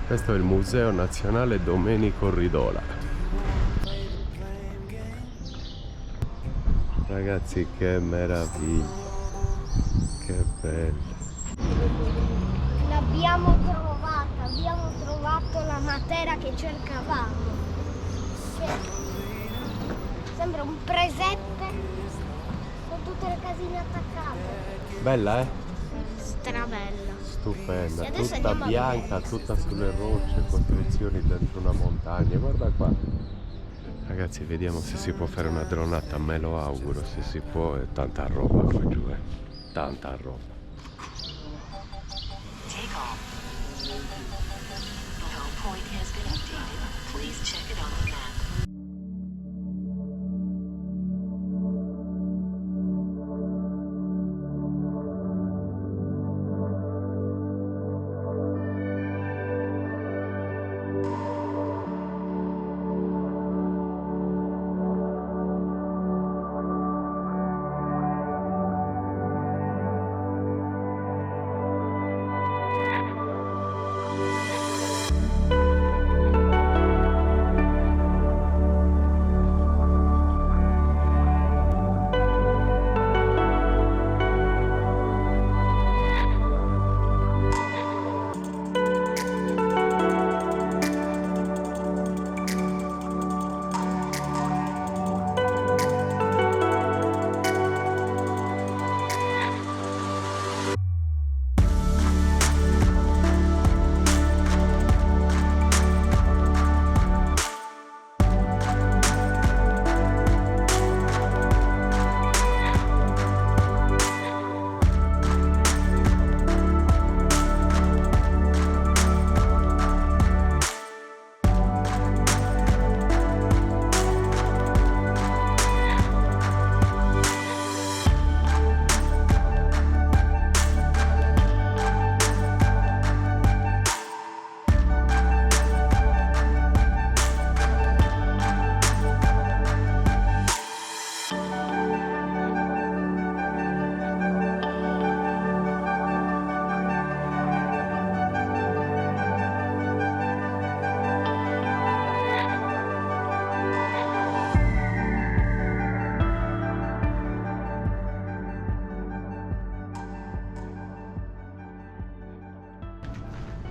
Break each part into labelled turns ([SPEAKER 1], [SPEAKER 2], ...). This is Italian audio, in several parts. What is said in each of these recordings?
[SPEAKER 1] Questo è il Museo Nazionale Domenico Ridola. Ragazzi, che meraviglia, che bello.
[SPEAKER 2] L'abbiamo trovata, abbiamo trovato la matera che cercavamo. Sembra un presepe con tutte le casine attaccate.
[SPEAKER 1] Bella, eh?
[SPEAKER 2] Strabella.
[SPEAKER 1] Stupenda,
[SPEAKER 2] E adesso
[SPEAKER 1] tutta
[SPEAKER 2] andiamo a
[SPEAKER 1] bianca,
[SPEAKER 2] vedere.
[SPEAKER 1] tutta sulle rocce, costruzioni dentro una montagna. Guarda qua. Ragazzi, vediamo se si può fare una dronata, me lo auguro, se si può. È tanta roba qua giù, tanta roba.
[SPEAKER 3] Take off. The home point has been updated. Please check it on the map.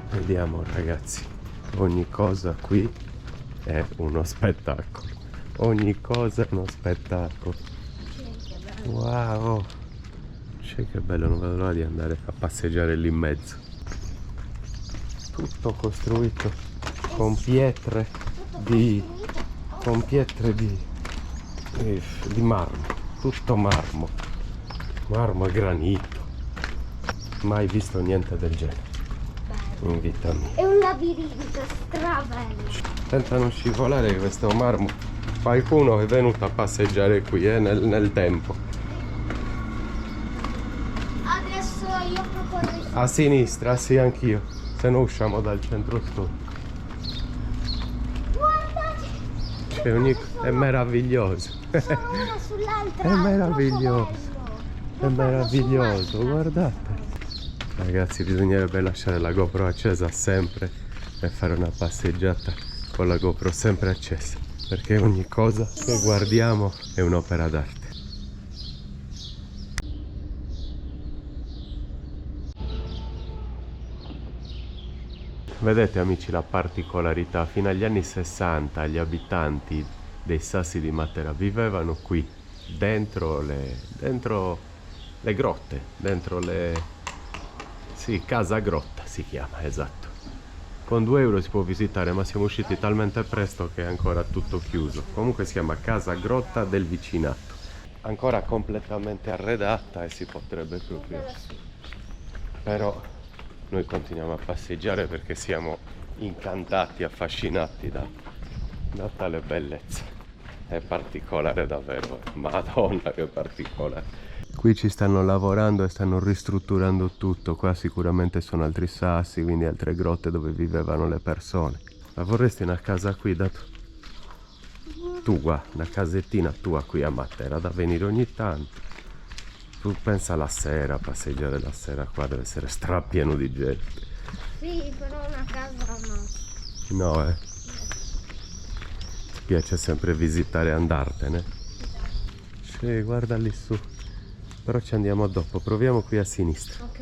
[SPEAKER 1] Vediamo ragazzi, ogni cosa qui è uno spettacolo, ogni cosa è uno spettacolo. Wow, c'è che bello, non vedo l'ora di andare a passeggiare lì in mezzo. Tutto costruito con pietre di marmo, tutto marmo e granito. Mai visto niente del genere in vita mia.
[SPEAKER 2] È un labirinto strabello.
[SPEAKER 1] Tenta non scivolare questo marmo. Qualcuno è venuto a passeggiare qui nel tempo.
[SPEAKER 2] Adesso io proporrei
[SPEAKER 1] A sinistra, sì, anch'io. Se no usciamo dal centro storico.
[SPEAKER 2] Guardate!
[SPEAKER 1] È meraviglioso.
[SPEAKER 2] Sono una sull'altra.
[SPEAKER 1] È meraviglioso.
[SPEAKER 2] Troppo
[SPEAKER 1] È
[SPEAKER 2] bello.
[SPEAKER 1] meraviglioso, guardate. Ragazzi, bisognerebbe lasciare la GoPro accesa sempre e fare una passeggiata con la GoPro sempre accesa, perché ogni cosa che guardiamo è un'opera d'arte. Vedete amici la particolarità, fino agli anni 60 gli abitanti dei Sassi di Matera vivevano qui, dentro le grotte, dentro le... Sì, Casa Grotta si chiama, esatto. Con 2 euro si può visitare, ma siamo usciti talmente presto che è ancora tutto chiuso. Comunque si chiama Casa Grotta del Vicinato. Ancora completamente arredata e si potrebbe proprio... Però noi continuiamo a passeggiare perché siamo incantati, affascinati da tale bellezza. È particolare davvero, Madonna che particolare. Qui ci stanno lavorando e stanno ristrutturando tutto. Qua sicuramente sono altri sassi, quindi altre grotte dove vivevano le persone. Ma vorresti una casa qui tua, una casettina tua qui a Matera da venire ogni tanto? Tu pensa alla sera, passeggiare la sera qua deve essere strapieno di gente.
[SPEAKER 2] Sì, però una casa no.
[SPEAKER 1] No, Ti piace sempre visitare e andartene? Sì, guarda lì su. Però ci andiamo dopo, proviamo qui a sinistra.
[SPEAKER 2] Ok.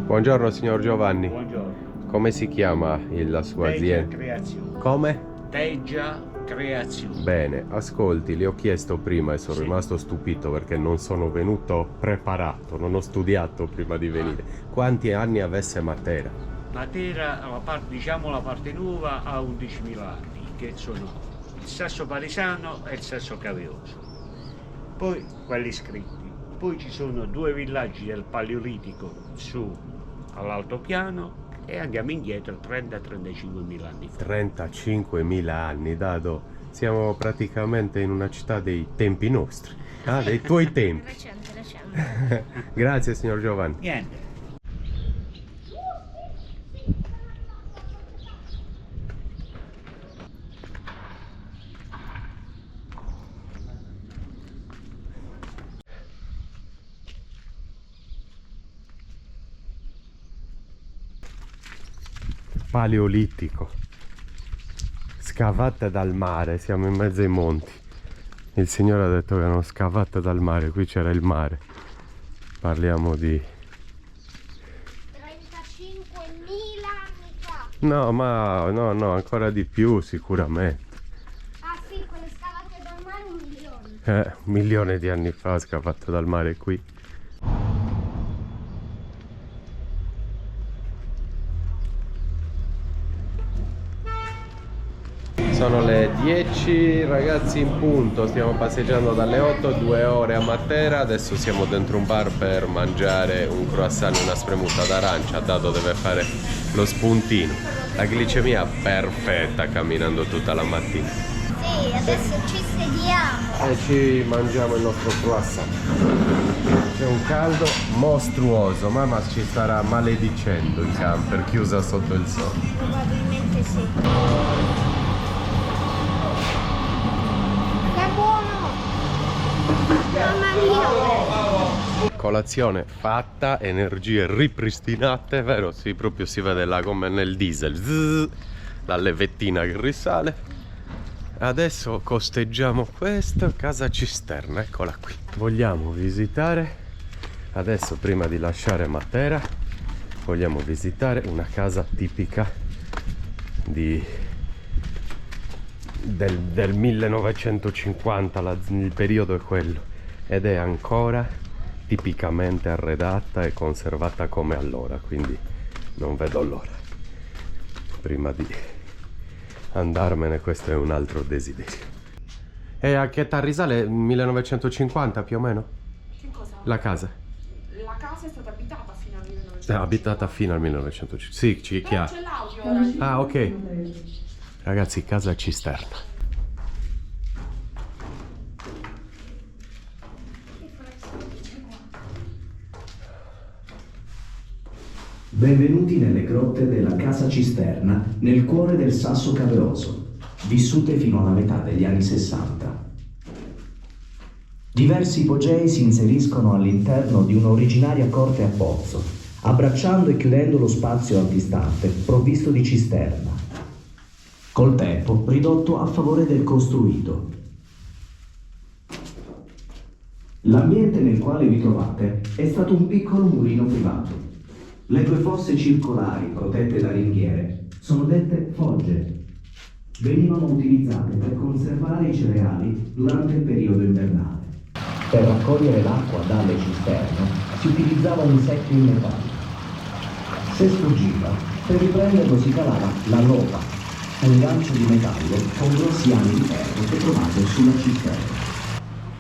[SPEAKER 1] Buongiorno signor Giovanni.
[SPEAKER 4] Buongiorno.
[SPEAKER 1] Come si chiama la sua
[SPEAKER 4] Teggia
[SPEAKER 1] azienda?
[SPEAKER 4] Creazione.
[SPEAKER 1] Come?
[SPEAKER 4] Teggia Creazione.
[SPEAKER 1] Bene, ascolti, le ho chiesto prima e sono
[SPEAKER 4] Sì.
[SPEAKER 1] rimasto stupito perché non sono venuto preparato, non ho studiato prima di venire. Quanti anni avesse Matera?
[SPEAKER 4] Matera, la parte nuova, ha 11.000 anni, che sono il Sasso Parisano e il Sasso Caveoso. Poi quelli scritti. Poi ci sono 2 villaggi del Paleolitico su all'altopiano e andiamo indietro 30-35.000 anni fa.
[SPEAKER 1] 35.000 anni, Dado. Siamo praticamente in una città dei tempi nostri, dei tuoi tempi.
[SPEAKER 2] Recente.
[SPEAKER 1] Grazie signor Giovanni.
[SPEAKER 4] Niente.
[SPEAKER 1] Paleolitico, scavata dal mare, siamo in mezzo ai monti. Il signore ha detto che erano scavate dal mare, qui c'era il mare. Parliamo di...
[SPEAKER 2] 35.000 anni fa.
[SPEAKER 1] No, ma no, ancora di più sicuramente.
[SPEAKER 2] Ah sì, quelle scavate dal mare 1.000.000.
[SPEAKER 1] 1.000.000 di anni fa scavate dal mare qui. Sono le 10 ragazzi in punto, stiamo passeggiando dalle 8, 2 ore a Matera, adesso siamo dentro un bar per mangiare un croissant e una spremuta d'arancia, Dado deve fare lo spuntino. La glicemia perfetta camminando tutta la mattina.
[SPEAKER 2] Sì, adesso ci sediamo.
[SPEAKER 1] E ci mangiamo il nostro croissant. C'è un caldo mostruoso, mamma ci starà maledicendo il camper chiusa sotto il sole.
[SPEAKER 2] Probabilmente sì. È buono! Mamma mia!
[SPEAKER 1] Colazione fatta, energie ripristinate, vero? Sì, proprio si vede là come nel diesel. Zzz, la levettina che risale. Adesso costeggiamo questa casa cisterna, eccola qui. Vogliamo visitare, adesso prima di lasciare Matera, vogliamo visitare una casa tipica del 1950, il periodo è quello, ed è ancora tipicamente arredata e conservata come allora, quindi non vedo l'ora. Prima di andarmene, questo è un altro desiderio. E a che età risale? 1950 più o meno?
[SPEAKER 5] Che cosa?
[SPEAKER 1] La casa?
[SPEAKER 5] La casa è stata abitata fino al 1950.
[SPEAKER 1] Abitata fino al 1950. Sì, chiaro.
[SPEAKER 5] C'è l'audio ora.
[SPEAKER 1] Ah, ok. Ragazzi, casa cisterna.
[SPEAKER 6] Benvenuti nelle grotte della Casa Cisterna, nel cuore del Sasso Caveoso, vissute fino alla metà degli anni 60. Diversi ipogei si inseriscono all'interno di un'originaria corte a pozzo, abbracciando e chiudendo lo spazio antistante provvisto di cisterna. Col tempo ridotto a favore del costruito. L'ambiente nel quale vi trovate è stato un piccolo mulino privato. Le due fosse circolari protette da ringhiere sono dette fogge. Venivano utilizzate per conservare i cereali durante il periodo invernale. Per raccogliere l'acqua dalle cisterne si utilizzava un secchio in metallo. Se sfuggiva, per riprenderlo si calava la lopa, un gancio di metallo con grossi ami di ferro che trovate sulla cisterna.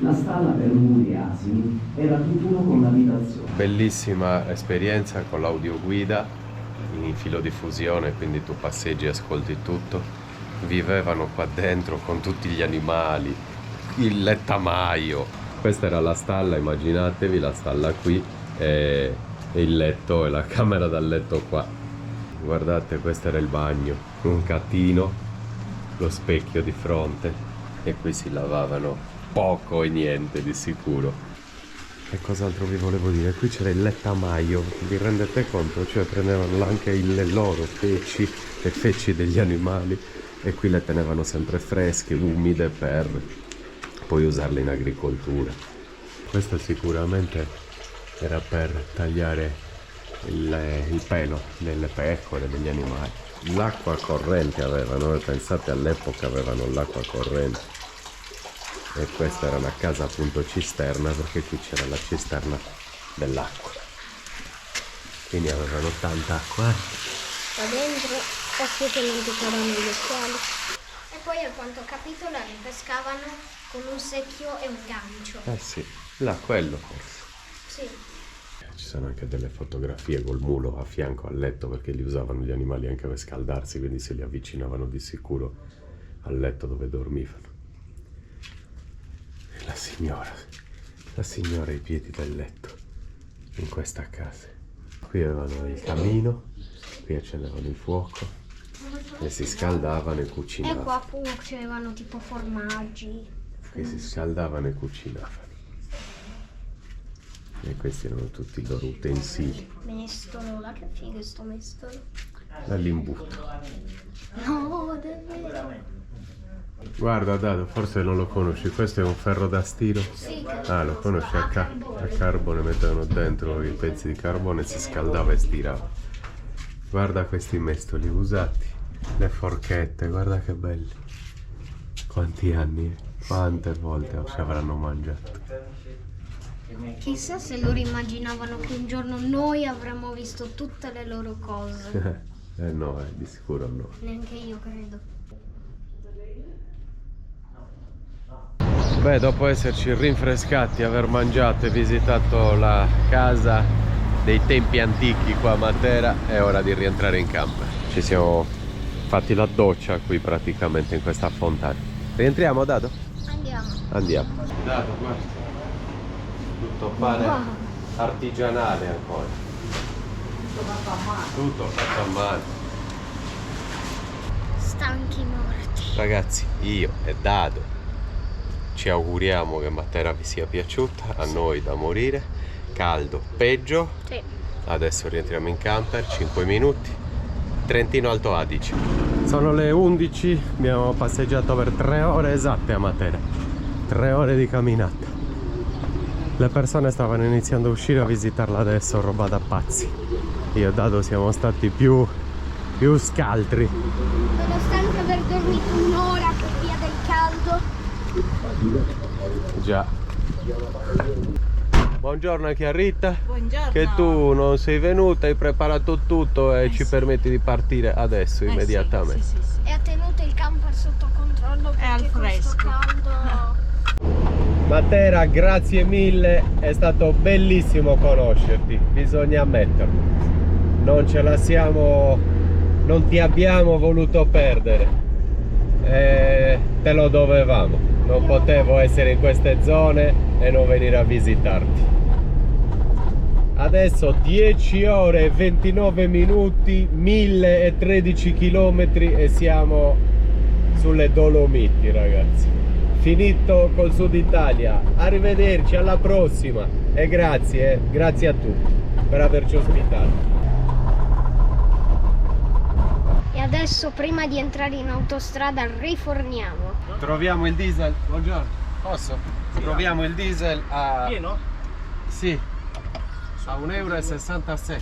[SPEAKER 6] La stalla per muli e asini era tutt'uno con l'abitazione.
[SPEAKER 1] Bellissima esperienza con l'audioguida in filodiffusione, quindi tu passeggi e ascolti tutto. Vivevano qua dentro con tutti gli animali, il lettamaio. Questa era la stalla, immaginatevi la stalla qui e il letto e la camera da letto qua. Guardate, questo era il bagno, un catino, lo specchio di fronte e qui si lavavano poco e niente di sicuro. E cos'altro vi volevo dire? Qui c'era il lettamaio, vi rendete conto? Cioè prendevano anche le loro feci, le feci degli animali, e qui le tenevano sempre fresche, umide per poi usarle in agricoltura. Questo sicuramente era per tagliare il pelo delle pecore, degli animali. L'acqua corrente avevano, pensate all'epoca avevano l'acqua corrente. E questa era una casa appunto cisterna, perché qui c'era la cisterna dell'acqua, quindi avevano tanta acqua.
[SPEAKER 2] Da dentro assolutamente c'erano gli occhiali. E poi a quanto ho capito la ripescavano con un secchio e un gancio.
[SPEAKER 1] Eh sì, là quello forse.
[SPEAKER 2] Sì.
[SPEAKER 1] Ci sono anche delle fotografie col mulo a fianco al letto, perché li usavano gli animali anche per scaldarsi, quindi se li avvicinavano di sicuro al letto dove dormivano. La signora ai piedi del letto in questa casa. Qui avevano il camino, qui accendevano il fuoco e si scaldavano e cucinavano.
[SPEAKER 2] E qua facevano tipo formaggi.
[SPEAKER 1] Qui si scaldavano e cucinavano. E questi erano tutti i loro utensili.
[SPEAKER 2] Mestolo, là che figo sto mestolo.
[SPEAKER 1] Dall'imbuto.
[SPEAKER 2] No, davvero.
[SPEAKER 1] Guarda Dado, forse non lo conosci, questo è un ferro da stiro.
[SPEAKER 2] Sì,
[SPEAKER 1] Ah, lo conosci? A carbone mettevano dentro i pezzi di carbone, si scaldava e stirava. Guarda questi mestoli usati, le forchette, guarda che belli. Quanti anni, quante volte ci avranno mangiato.
[SPEAKER 2] chissà se loro immaginavano che un giorno noi avremmo visto tutte le loro cose.
[SPEAKER 1] No, di sicuro no.
[SPEAKER 2] Neanche io credo.
[SPEAKER 1] Beh, dopo esserci rinfrescati, aver mangiato e visitato la casa dei tempi antichi qua a Matera, è ora di rientrare in camper. Ci siamo Fatti la doccia qui praticamente in questa fontana. Rientriamo, Dado? Andiamo. Dado, guarda. Tutto pane artigianale ancora. Tutto fatto a mano.
[SPEAKER 2] Stanchi morti.
[SPEAKER 1] Ragazzi, io e Dado ci auguriamo che Matera vi sia piaciuta, a noi da morire. Caldo, peggio.
[SPEAKER 2] Sì.
[SPEAKER 1] Adesso rientriamo in camper, 5 minuti. Trentino Alto Adige. Sono le 11, abbiamo passeggiato per 3 ore esatte a Matera. 3 ore di camminata. Le persone stavano iniziando a uscire a visitarla adesso, roba da pazzi. Io e Dado siamo stati più scaltri.
[SPEAKER 2] Sono stanca per dormito un'ora per via del caldo.
[SPEAKER 1] Già. Buongiorno Chiarita.
[SPEAKER 7] Buongiorno.
[SPEAKER 1] Che tu non sei venuta, hai preparato tutto e ci permetti di partire adesso, immediatamente.
[SPEAKER 7] Sì.
[SPEAKER 2] E ha tenuto il camper sotto controllo perché
[SPEAKER 7] al
[SPEAKER 2] con sto
[SPEAKER 7] fresco.
[SPEAKER 2] caldo.
[SPEAKER 1] Matera, grazie mille, è stato bellissimo conoscerti, bisogna ammetterlo. Non ti abbiamo voluto perdere. Te lo dovevamo. Non potevo essere in queste zone e non venire a visitarti. Adesso 10 ore e 29 minuti, 1013 km e siamo sulle Dolomiti, ragazzi. Finito col Sud Italia. Arrivederci, alla prossima e grazie a tutti per averci ospitato.
[SPEAKER 2] E adesso prima di entrare in autostrada riforniamo.
[SPEAKER 1] Troviamo il diesel. Buongiorno. Posso? Troviamo il diesel a...
[SPEAKER 4] Pieno?
[SPEAKER 1] Sì, a 1,67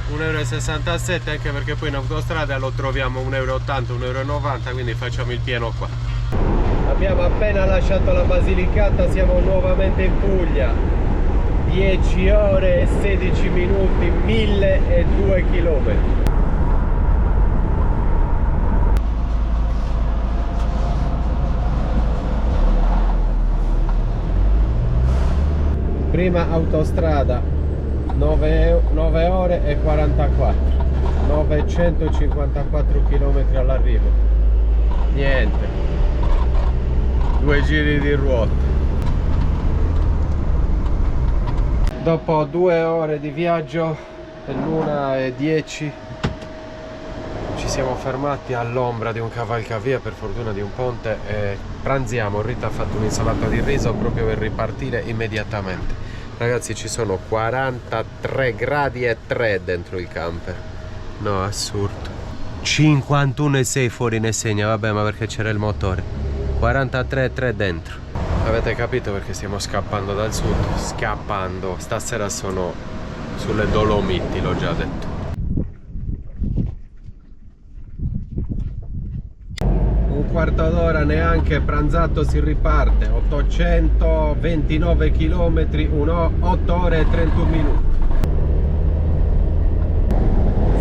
[SPEAKER 1] €. 1,67 € anche perché poi in autostrada lo troviamo 1,80 €, 1,90 €, quindi facciamo il pieno qua. Abbiamo appena lasciato la Basilicata, siamo nuovamente in Puglia. 10 ore e 16 minuti, 1002 km. Prima autostrada 9 ore e 44, 954 km all'arrivo. Niente, 2 giri di ruota. Dopo 2 ore di viaggio, l'1:10, ci siamo fermati all'ombra di un cavalcavia, per fortuna di un ponte, e pranziamo. Rita ha fatto un'insalata di riso proprio per ripartire immediatamente. Ragazzi, ci sono 43 gradi e 3 dentro il camper. No, assurdo. 51,6 fuori ne segna, vabbè, ma perché c'era il motore. 43,3 dentro. Avete capito perché stiamo scappando dal sud? Scappando. Stasera sono sulle Dolomiti, l'ho già detto. Un quarto d'ora neanche, pranzato, si riparte. 829 km, 8 ore e 31 minuti.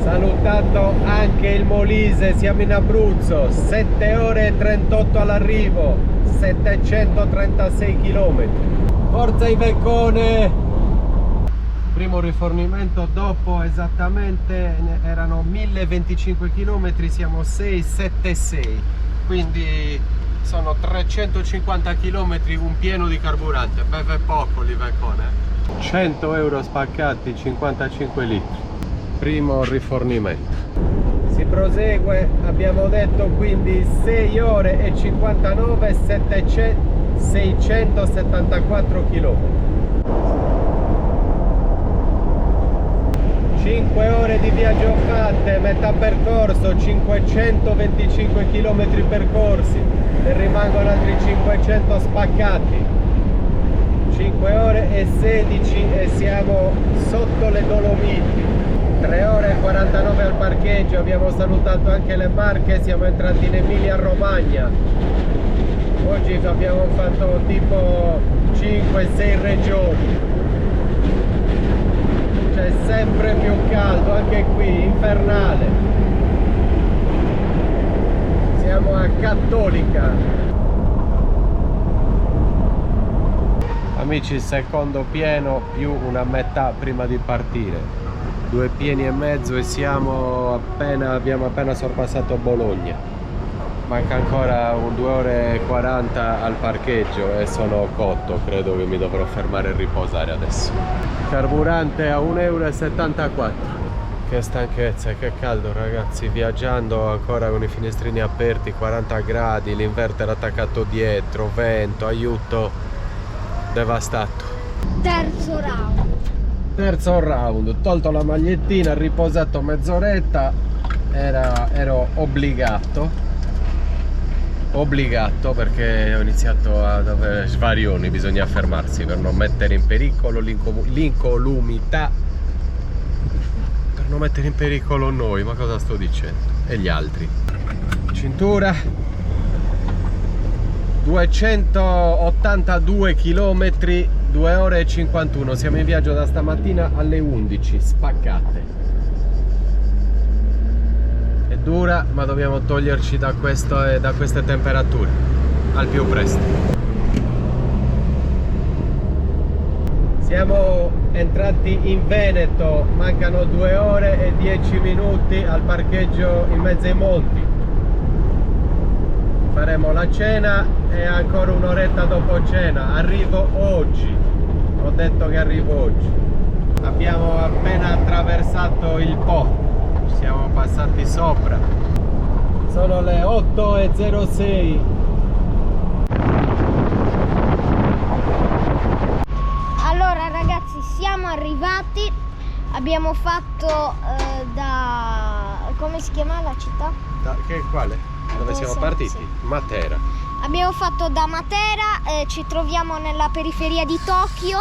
[SPEAKER 1] Salutato anche il Molise, siamo in Abruzzo, 7 ore e 38 all'arrivo, 736 km. Forza Iveccone! Primo rifornimento dopo esattamente erano 1025 km, siamo 676, quindi sono 350 km, un pieno di carburante, beve poco l'Iveccone. 100 € spaccati, 55 litri. Primo rifornimento. Si prosegue, abbiamo detto, quindi 6 ore e 59, 674 km. 5 ore di viaggio fatte, metà percorso, 525 km percorsi, ne rimangono altri 500 spaccati. 5 ore e 16 e siamo sotto le Dolomiti. 3 ore e 49 al parcheggio, abbiamo salutato anche le Marche, siamo entrati in Emilia Romagna. Oggi abbiamo fatto tipo 5-6 regioni. C'è sempre più caldo, anche qui, infernale. Siamo a Cattolica. Amici, secondo pieno più una metà prima di partire. 2 pieni e mezzo e abbiamo appena sorpassato Bologna. Manca ancora 2 ore e 40 al parcheggio e sono cotto, credo che mi dovrò fermare e riposare adesso. Carburante a 1,74 €. Che stanchezza e che caldo, ragazzi, viaggiando ancora con i finestrini aperti, 40 gradi, l'inverter attaccato dietro, vento, aiuto, devastato. Terzo round, tolto la magliettina, riposato mezz'oretta, ero obbligato perché ho iniziato ad avere svarioni, bisogna fermarsi per non mettere in pericolo l'incolumità, per non mettere in pericolo noi, ma cosa sto dicendo? E gli altri. Cintura, 282 km, 2 ore e 51, siamo in viaggio da stamattina alle 11, spaccate. È dura, ma dobbiamo toglierci da queste temperature al più presto. Siamo entrati in Veneto, mancano 2 ore e 10 minuti al parcheggio in mezzo ai monti. Faremo la cena e ancora un'oretta dopo cena. Arrivo oggi, ho detto che arrivo oggi. Abbiamo appena attraversato il Po, siamo passati sopra. Sono le 8:06.
[SPEAKER 2] Allora ragazzi, siamo arrivati, abbiamo fatto come si chiama la città?
[SPEAKER 1] Quale? Dove siamo partiti?
[SPEAKER 2] Sì.
[SPEAKER 1] Matera.
[SPEAKER 2] Abbiamo fatto da Matera, ci troviamo nella periferia di Tokyo,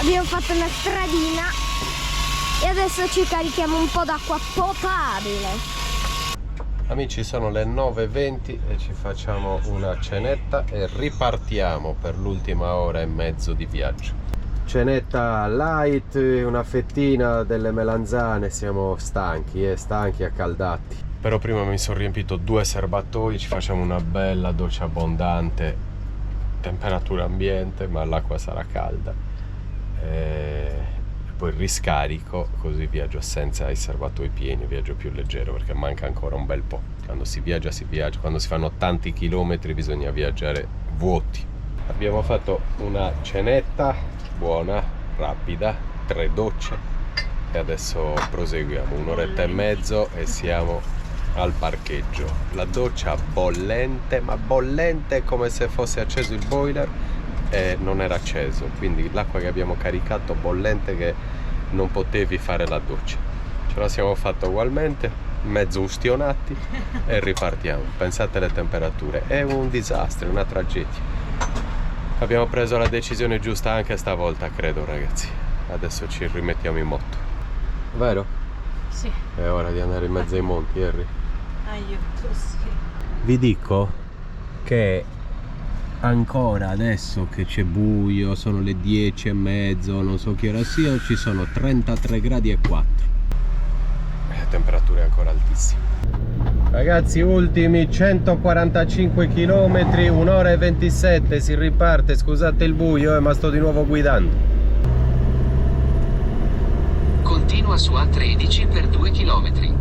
[SPEAKER 2] abbiamo fatto una stradina e adesso ci carichiamo un po' d'acqua potabile.
[SPEAKER 1] Amici, sono le 9:20 e ci facciamo una cenetta e ripartiamo per l'ultima ora e mezzo di viaggio. Cenetta light, una fettina delle melanzane, siamo stanchi, accaldati. Però prima mi sono riempito 2 serbatoi, ci facciamo una bella doccia abbondante, temperatura ambiente, ma l'acqua sarà calda. E poi riscarico, così viaggio senza i serbatoi pieni, viaggio più leggero perché manca ancora un bel po'. Quando si viaggia, quando si fanno tanti chilometri bisogna viaggiare vuoti. Abbiamo fatto una cenetta buona, rapida, 3 docce e adesso proseguiamo 1 oretta e mezzo e siamo al parcheggio. La doccia bollente, ma bollente come se fosse acceso il boiler e non era acceso, quindi l'acqua che abbiamo caricato bollente che non potevi fare la doccia. Ce la siamo fatta ugualmente, mezzo ustionati e ripartiamo. Pensate alle temperature, è un disastro, è una tragedia. Abbiamo preso la decisione giusta anche stavolta, credo, ragazzi. Adesso ci rimettiamo in moto, vero?
[SPEAKER 5] Sì.
[SPEAKER 1] È ora di andare in mezzo ai monti, Harry.
[SPEAKER 5] Aiuto, sì.
[SPEAKER 1] Vi dico che ancora adesso che c'è buio, sono le 10:30, non so che ora sia, ci sono 33 gradi e 4. Temperature ancora altissime. Ragazzi, ultimi 145 km, 1 ora e 27, si riparte, scusate il buio, ma sto di nuovo guidando.
[SPEAKER 7] Continua su A13 per 2 km.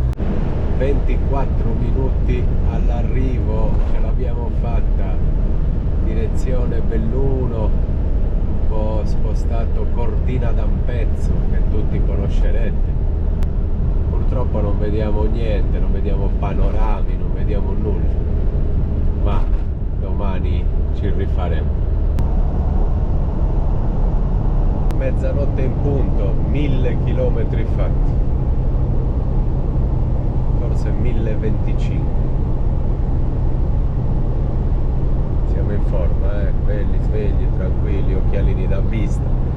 [SPEAKER 1] 24 minuti all'arrivo, ce l'abbiamo fatta, direzione Belluno, un po' spostato Cortina d'Ampezzo che tutti conoscerete. Purtroppo non vediamo niente, non vediamo panorami, non vediamo nulla, ma domani ci rifaremo. Mezzanotte in punto, 1000 chilometri fatti, forse 1025. Siamo in forma, belli, svegli, tranquilli, occhialini da vista.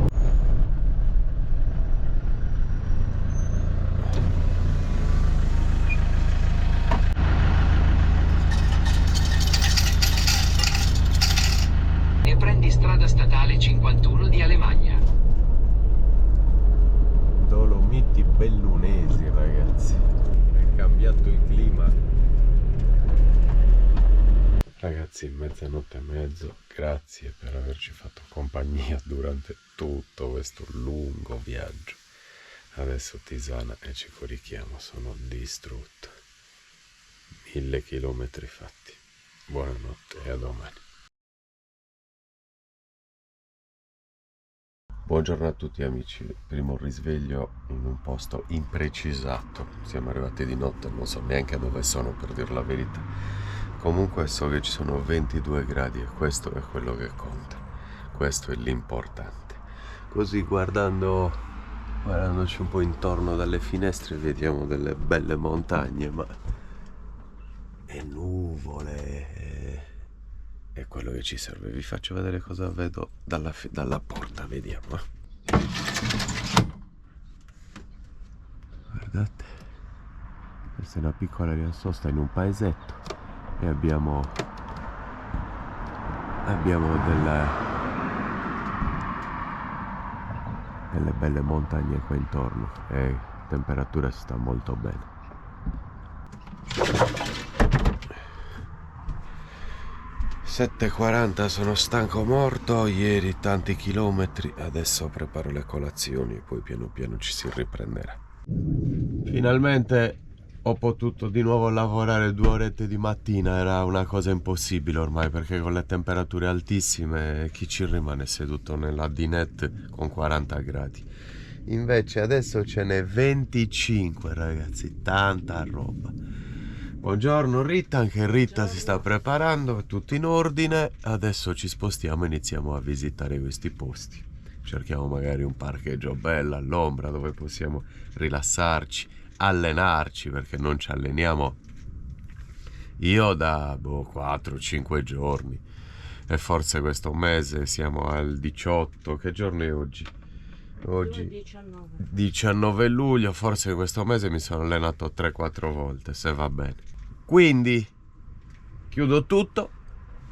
[SPEAKER 7] E prendi strada statale 51 di Alemagna.
[SPEAKER 1] Dolomiti bellunesi, ragazzi, è cambiato il clima. Ragazzi, mezzanotte e mezzo, grazie per averci fatto compagnia durante tutto questo lungo viaggio. Adesso tisana e ci corichiamo, sono distrutto. 1000 chilometri fatti. Buonanotte e a domani. Buongiorno a tutti amici, primo risveglio in un posto imprecisato, siamo arrivati di notte, non so neanche dove sono per dir la verità, comunque so che ci sono 22 gradi e questo è quello che conta, questo è l'importante. Così guardandoci un po' intorno dalle finestre vediamo delle belle montagne, ma e nuvole. È quello che ci serve. Vi faccio vedere cosa vedo dalla porta, vediamo. Guardate, questa è una piccola linea sosta in un paesetto e abbiamo delle belle montagne qua intorno e la temperatura sta molto bene. 7:40, sono stanco morto, ieri tanti chilometri, adesso preparo le colazioni e poi piano piano ci si riprenderà. Finalmente ho potuto di nuovo lavorare 2 orette di mattina, era una cosa impossibile ormai perché con le temperature altissime chi ci rimane seduto nella dinette con 40 gradi. Invece adesso ce n'è 25 ragazzi, tanta roba. Buongiorno Rita, anche Rita si sta preparando, è tutto in ordine. Adesso ci spostiamo e iniziamo a visitare questi posti. Cerchiamo magari un parcheggio bello all'ombra dove possiamo rilassarci, allenarci, perché non ci alleniamo io da 4-5 giorni e forse questo mese siamo al 18. Che giorno è oggi? Oggi 19 luglio, forse questo mese mi sono allenato 3-4 volte, se va bene. Quindi chiudo tutto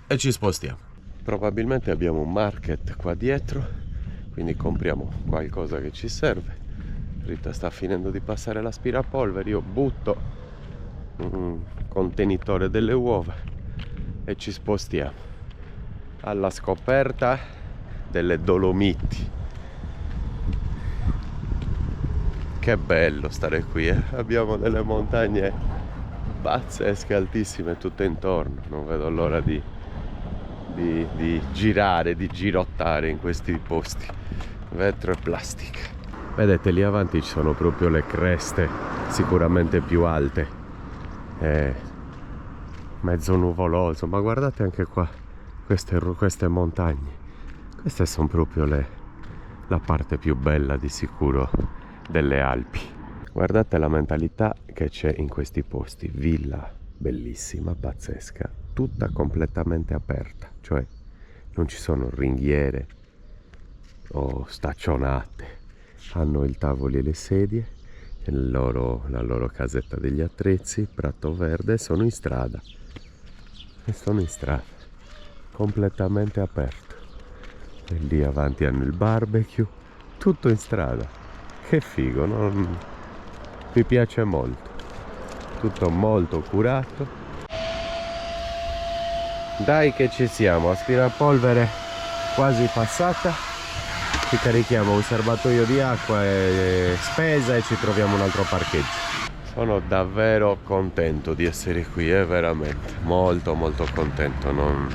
[SPEAKER 1] e ci spostiamo. Probabilmente abbiamo un market qua dietro, quindi compriamo qualcosa che ci serve. Rita sta finendo di passare l'aspirapolvere, io butto un contenitore delle uova e ci spostiamo alla scoperta delle Dolomiti. Che bello stare qui, abbiamo delle montagne pazzesche, altissime tutte intorno, non vedo l'ora di girare, di girottare in questi posti. Vetro e plastica. Vedete lì avanti ci sono proprio le creste, sicuramente più alte, mezzo nuvoloso, ma guardate anche qua queste montagne, queste sono proprio la parte più bella di sicuro delle Alpi. Guardate la mentalità che c'è in questi posti, villa bellissima, pazzesca, tutta completamente aperta, cioè non ci sono ringhiere o staccionate, hanno i tavoli e le sedie, la loro casetta degli attrezzi, prato verde, sono in strada completamente aperto e lì avanti hanno il barbecue, tutto in strada. Che figo, no? Mi piace molto, tutto molto curato. Dai che ci siamo, aspirapolvere quasi passata, ci carichiamo un serbatoio di acqua e spesa e ci troviamo un altro parcheggio. Sono davvero contento di essere qui, veramente molto contento, non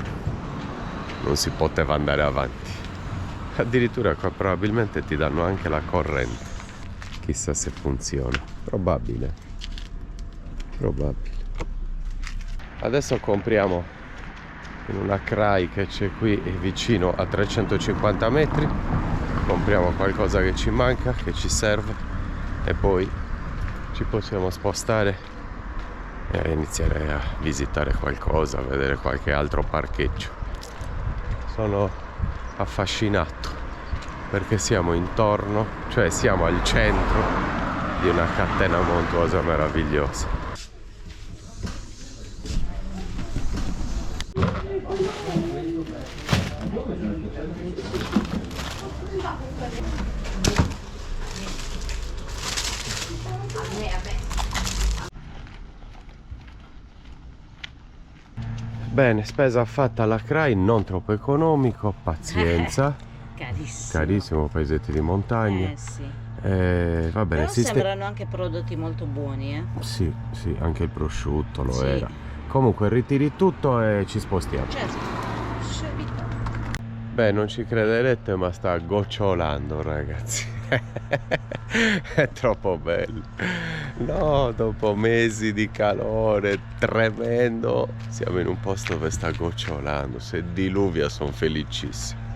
[SPEAKER 1] si poteva andare avanti. Addirittura qua probabilmente ti danno anche la corrente. Chissà se funziona, probabile. Adesso compriamo in una CRAI che c'è qui vicino a 350 metri, compriamo qualcosa che ci manca, che ci serve e poi ci possiamo spostare e iniziare a visitare qualcosa, a vedere qualche altro parcheggio. Sono affascinato perché siamo intorno, cioè siamo al centro di una catena montuosa meravigliosa. Bene, spesa fatta alla CRAI, non troppo economico, pazienza.
[SPEAKER 5] Carissimo.
[SPEAKER 1] Carissimo, paesetti di montagna.
[SPEAKER 5] Sì.
[SPEAKER 1] Va bene,
[SPEAKER 5] Però sembrano anche prodotti molto buoni, eh?
[SPEAKER 1] Sì, sì, anche il prosciutto lo
[SPEAKER 5] Sì.
[SPEAKER 1] era. Comunque ritiri tutto e ci spostiamo.
[SPEAKER 5] Certo. Subito.
[SPEAKER 1] Beh, non ci crederete, ma sta gocciolando, ragazzi. È troppo bello. No, dopo mesi di calore tremendo, siamo in un posto dove sta gocciolando. Se diluvia sono felicissimo.